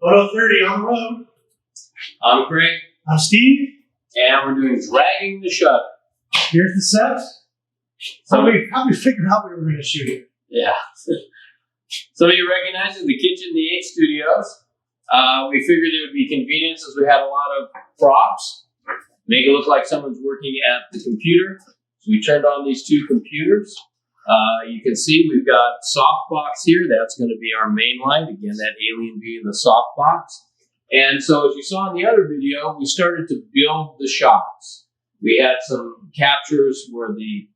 Photo 30 on the road. I'm Craig. I'm Steve. And we're doing Dragging the Shutter. Here's the set. So we probably figured out we were going to shoot it. Yeah. Some of you recognize it, the Kitchen, the 8 Studios. We figured it would be convenient since we had a lot of props. Make it look like someone's working at the computer. So we turned on these 2 computers. You can see we've got softbox here. That's going to be our main light. Again, that alien view in the softbox. And so as you saw in the other video, we started to build the shots. We had some captures where the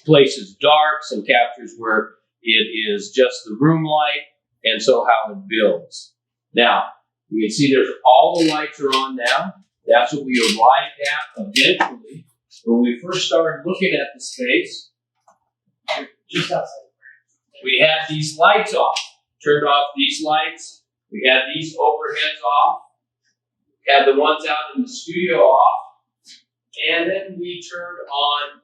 place is dark, some captures where it is just the room light, and so how it builds. Now, you can see there's all the lights are on now. That's what we arrived at eventually. When we first started looking at the space, Just outside. we had these lights off. Turned off these lights. We had these overheads off. We had the ones out in the studio off. And then we turned on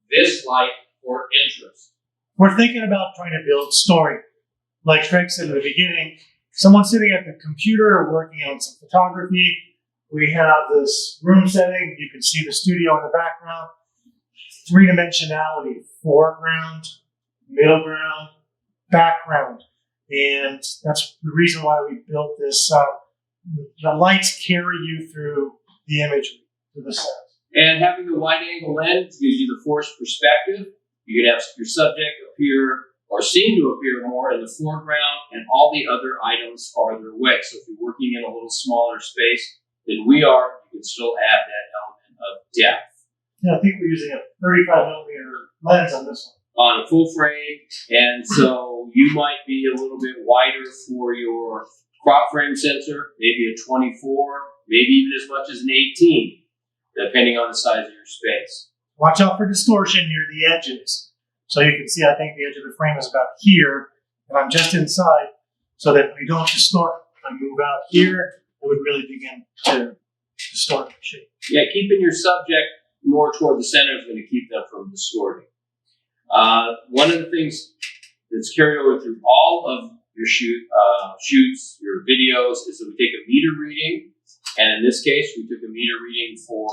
this light for interest. We're thinking about trying to build story. Like Craig said at the beginning, someone sitting at the computer working on some photography. We have this room setting. You can see the studio in the background. 3-dimensionality, foreground, middle ground, background. And that's the reason why we built this. The lights carry you through the imagery, through the set. And having the wide-angle lens gives you the forced perspective. You can have your subject appear or seem to appear more in the foreground and all the other items farther away. So if you're working in a little smaller space than we are, you can still add that element of depth. Yeah, I think we're using a 35mm lens on this one. On a full frame, and so you might be a little bit wider for your crop frame sensor, maybe a 24, maybe even as much as an 18, depending on the size of your space. Watch out for distortion near the edges. So you can see, I think the edge of the frame is about here, and I'm just inside, so that we don't distort. If I move out here, it would really begin to distort the shape. Yeah, keeping your subject more toward the center is going to keep them from distorting. One of the things that's carried over through all of your shoots, your videos, is that we take a meter reading. And in this case, we took a meter reading for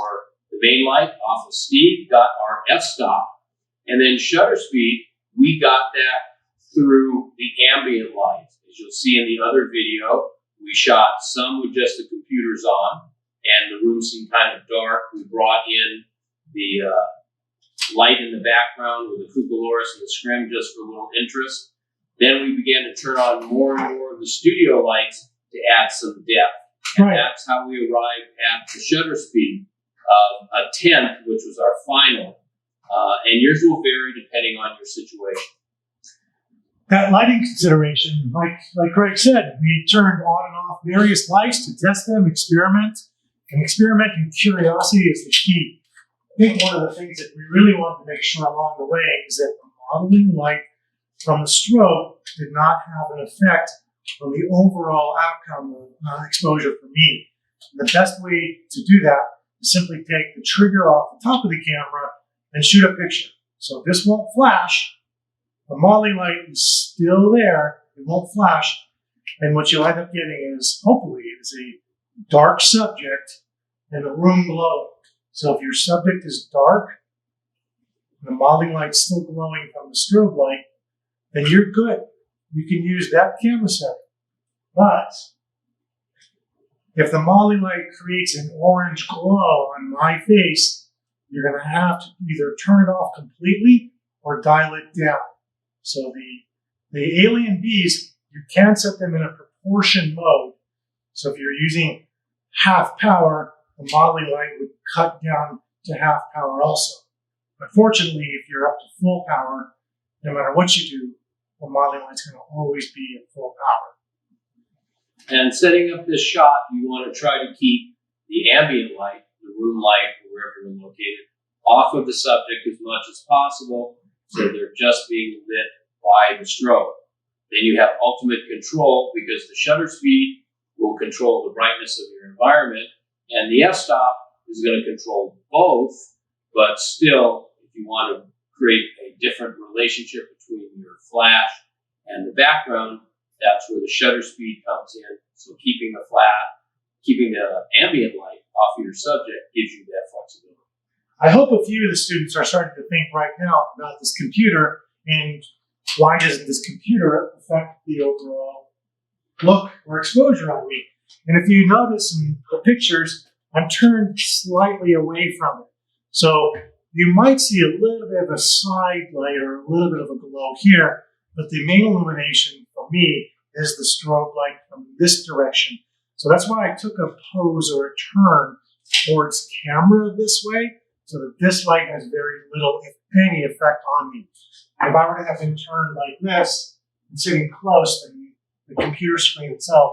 the main light off of Steve, got our f-stop. And then shutter speed, we got that through the ambient light. As you'll see in the other video, we shot some with just the computers on, and the room seemed kind of dark. We brought in the light in the background with the cucoloris and the scrim just for a little interest. Then we began to turn on more and more of the studio lights to add some depth. And Right. that's how we arrived at the shutter speed of a 10th, which was our final. And yours will vary depending on your situation. That lighting consideration, like Craig said, we turned on and off various lights to test them, experiment. And experimenting curiosity is the key. I think one of the things that we really wanted to make sure along the way is that the modeling light from the strobe did not have an effect on the overall outcome of exposure for me. And the best way to do that is simply take the trigger off the top of the camera and shoot a picture. So this won't flash. The modeling light is still there. It won't flash. And what you'll end up getting is, hopefully, is a dark subject and the room glowing. So if your subject is dark, and the modeling light's still glowing from the strobe light, then you're good. You can use that camera setting. But if the modeling light creates an orange glow on my face, you're going to have to either turn it off completely or dial it down. So the alien bees, you can set them in a proportion mode. So if you're using half power, the modeling light would cut down to half power also. But fortunately, if you're up to full power, no matter what you do, the modeling light's going to always be at full power. And setting up this shot, you want to try to keep the ambient light, the room light, or wherever you're located, off of the subject as much as possible, so they're just being lit by the strobe. Then you have ultimate control because the shutter speed will control the brightness of your environment, and the f-stop is going to control both, but still, if you want to create a different relationship between your flash and the background, that's where the shutter speed comes in, So keeping the ambient light off of your subject gives you that flexibility. I hope a few of the students are starting to think right now about this computer and why doesn't this computer affect the overall look or exposure on me. And if you notice in the pictures, I'm turned slightly away from it. So you might see a little bit of a side light or a little bit of a glow here, but the main illumination for me is the strobe light from this direction. So that's why I took a pose or a turn towards camera this way, so that this light has very little, if any, effect on me. If I were to have been turned like this and sitting close, then the computer screen itself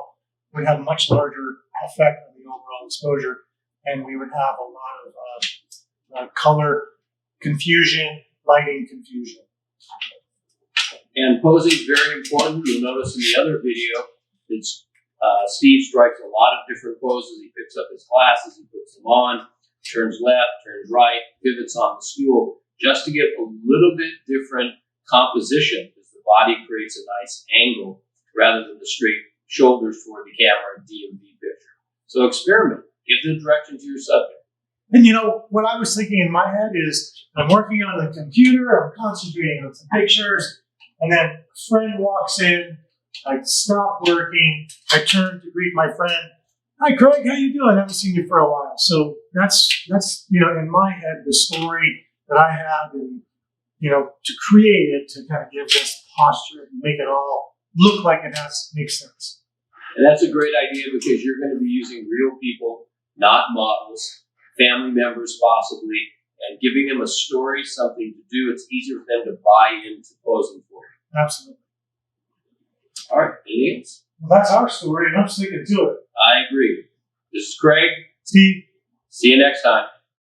would have a much larger effect on the overall exposure, and we would have a lot of color confusion, lighting confusion. And posing is very important. You'll notice in the other video, it's Steve strikes a lot of different poses. He picks up his glasses, he puts them on, turns left, turns right, pivots on the stool, just to get a little bit different composition, because the body creates a nice angle rather than the straight shoulders toward the camera and DMV picture. So experiment. Give the direction to your subject. And you know, what I was thinking in my head is, I'm working on the computer, I'm concentrating on some pictures, and then a friend walks in, I stop working, I turn to greet my friend. Hi, Craig, how you doing? I haven't seen you for a while. So that's in my head, the story that I had, and to create it, to kind of give this posture and make it all look like it makes sense. And that's a great idea, because you're going to be using real people, not models, family members possibly, and giving them a story, something to do. It's easier for them to buy into posing for you. Absolutely. All right, anything else? Well, that's our story, and I'm sticking to it. I agree. This is Craig. Steve. See you next time.